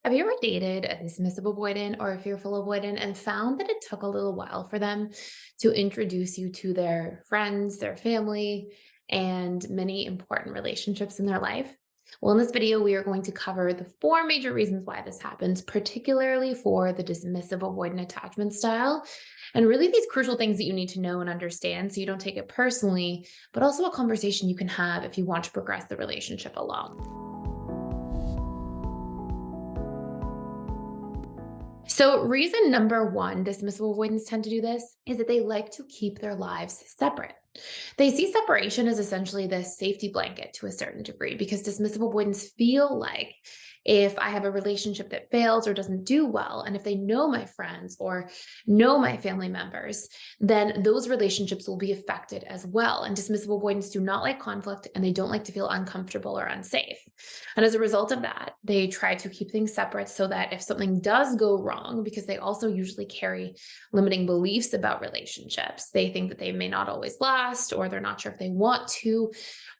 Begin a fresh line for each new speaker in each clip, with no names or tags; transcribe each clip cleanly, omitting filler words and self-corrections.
Have you ever dated a dismissive avoidant or a fearful avoidant and found that it took a little while for them to introduce you to their friends, their family, and many important relationships in their life? Well, in this video, we are going to cover the four major reasons why this happens, particularly for the dismissive avoidant attachment style, and really these crucial things that you need to know and understand so you don't take it personally, but also a conversation you can have if you want to progress the relationship along. So, reason number one, dismissive avoidants tend to do this is that they like to keep their lives separate. They see separation as essentially the safety blanket to a certain degree because dismissive avoidants feel like if I have a relationship that fails or doesn't do well, and if they know my friends or know my family members, then those relationships will be affected as well. And dismissive avoidants do not like conflict and they don't like to feel uncomfortable or unsafe. And as a result of that, they try to keep things separate so that if something does go wrong, because they also usually carry limiting beliefs about relationships, they think that they may not always last, or they're not sure if they want to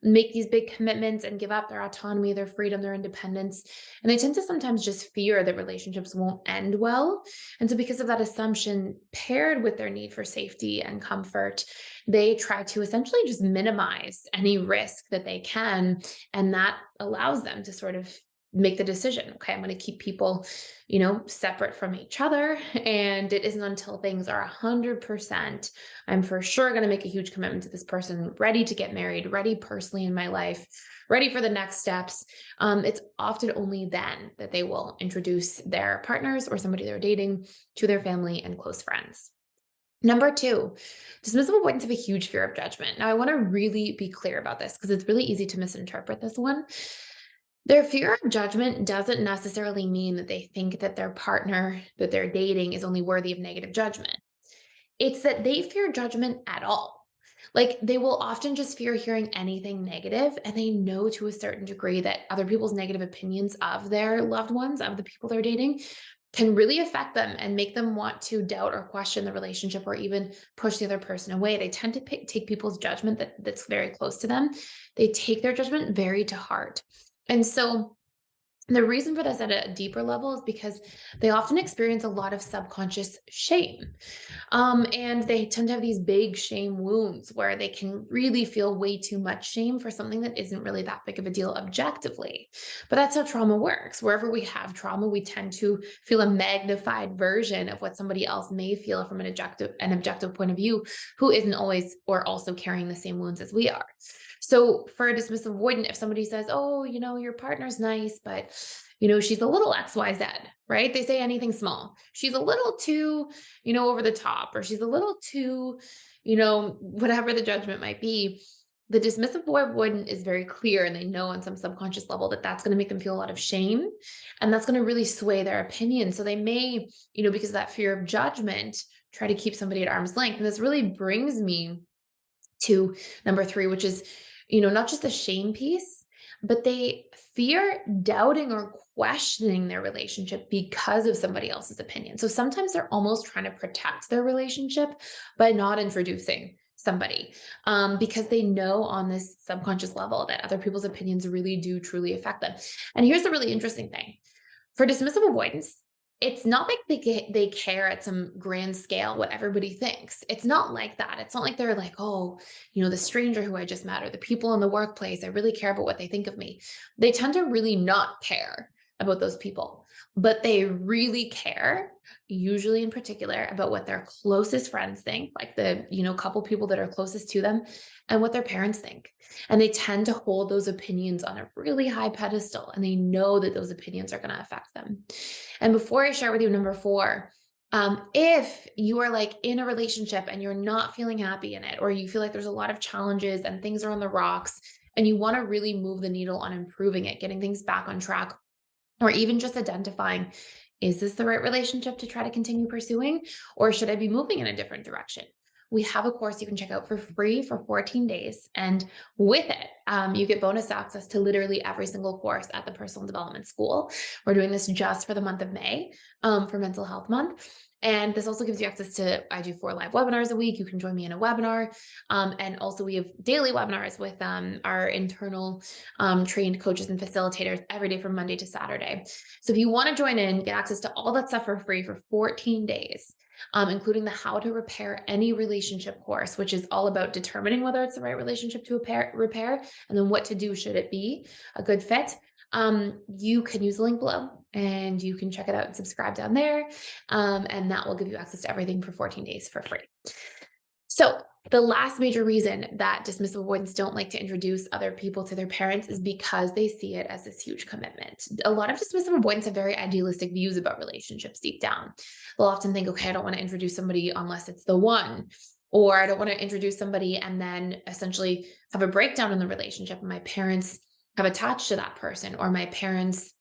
make these big commitments and give up their autonomy, their freedom, their independence. And they tend to sometimes just fear that relationships won't end well. And so, because of that assumption, paired with their need for safety and comfort, they try to essentially just minimize any risk that they can, and that allows them to sort of make the decision, okay, I'm going to keep people, separate from each other. And it isn't until things are 100%, I'm for sure going to make a huge commitment to this person, ready to get married, ready personally in my life, ready for the next steps. It's often only then that they will introduce their partners or somebody they're dating to their family and close friends. Number two, dismissive avoidants have a huge fear of judgment. Now, I want to really be clear about this because it's really easy to misinterpret this one. Their fear of judgment doesn't necessarily mean that they think that their partner that they're dating is only worthy of negative judgment. It's that they fear judgment at all. Like they will often just fear hearing anything negative, and they know to a certain degree that other people's negative opinions of their loved ones, of the people they're dating, can really affect them and make them want to doubt or question the relationship or even push the other person away. They tend to take people's judgment that's very close to them. They take their judgment very to heart. And so the reason for this at a deeper level is because they often experience a lot of subconscious shame. And they tend to have these big shame wounds where they can really feel way too much shame for something that isn't really that big of a deal objectively. But that's how trauma works. Wherever we have trauma, we tend to feel a magnified version of what somebody else may feel from an objective point of view who isn't always or also carrying the same wounds as we are. So for a dismissive avoidant, if somebody says, oh, your partner's nice, but she's a little XYZ, right? They say anything small. She's a little too, over the top, or she's a little too, whatever the judgment might be. The dismissive avoidant is very clear, and they know on some subconscious level that that's going to make them feel a lot of shame, and that's going to really sway their opinion. So they may, because of that fear of judgment, try to keep somebody at arm's length. And this really brings me to number three, which is, not just the shame piece, but they fear doubting or questioning their relationship because of somebody else's opinion. So sometimes they're almost trying to protect their relationship by not introducing somebody, because they know on this subconscious level that other people's opinions really do truly affect them. And here's the really interesting thing. For dismissive avoidance, it's not like they care at some grand scale what everybody thinks. It's not like that. It's not like they're like, oh, the stranger who I just met or the people in the workplace, I really care about what they think of me. They tend to really not care about those people, but they really care, usually in particular, about what their closest friends think, like the, couple people that are closest to them, and what their parents think. And they tend to hold those opinions on a really high pedestal, and they know that those opinions are going to affect them. And before I share with you number four, if you are like in a relationship and you're not feeling happy in it, or you feel like there's a lot of challenges and things are on the rocks, and you want to really move the needle on improving it, getting things back on track, or even just identifying, is this the right relationship to try to continue pursuing, or should I be moving in a different direction? We have a course you can check out for free for 14 days. And with it, you get bonus access to literally every single course at the Personal Development School. We're doing this just for the month of May, for Mental Health Month. And this also gives you access to, I do 4 live webinars a week. You can join me in a webinar. And also we have daily webinars with our internal trained coaches and facilitators every day from Monday to Saturday. So if you want to join in, get access to all that stuff for free for 14 days, including the How to Repair Any Relationship course, which is all about determining whether it's the right relationship to repair, and then what to do should it be a good fit. You can use the link below and you can check it out and subscribe down there. And that will give you access to everything for 14 days for free. So the last major reason that dismissive avoidants don't like to introduce other people to their parents is because they see it as this huge commitment. A lot of dismissive avoidants have very idealistic views about relationships deep down. They'll often think, okay, I don't want to introduce somebody unless it's the one, or I don't want to introduce somebody and then essentially have a breakdown in the relationship and my parents have attached to that person, or my parents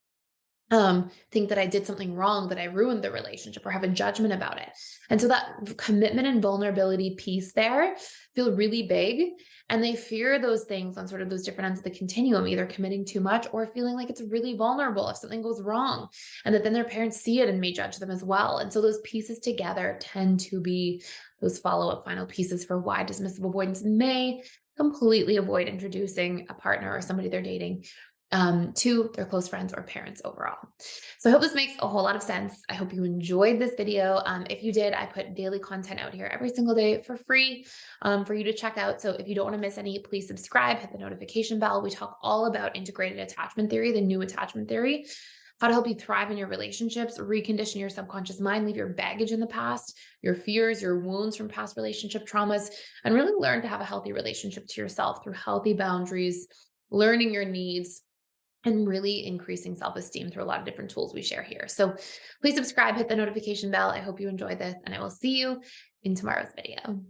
think that I did something wrong, that I ruined the relationship, or have a judgment about it. And so that commitment and vulnerability piece there feel really big. And they fear those things on sort of those different ends of the continuum, either committing too much or feeling like it's really vulnerable if something goes wrong. And that then their parents see it and may judge them as well. And so those pieces together tend to be those follow-up final pieces for why dismissive avoidance may completely avoid introducing a partner or somebody they're dating to their close friends or parents overall. So I hope this makes a whole lot of sense. I hope you enjoyed this video. If you did, I put daily content out here every single day for free for you to check out. So if you don't want to miss any, please subscribe, hit the notification bell. We talk all about integrated attachment theory, the new attachment theory, how to help you thrive in your relationships, recondition your subconscious mind, leave your baggage in the past, your fears, your wounds from past relationship traumas, and really learn to have a healthy relationship to yourself through healthy boundaries, learning your needs, and really increasing self-esteem through a lot of different tools we share here. So please subscribe, hit the notification bell. I hope you enjoyed this, and I will see you in tomorrow's video.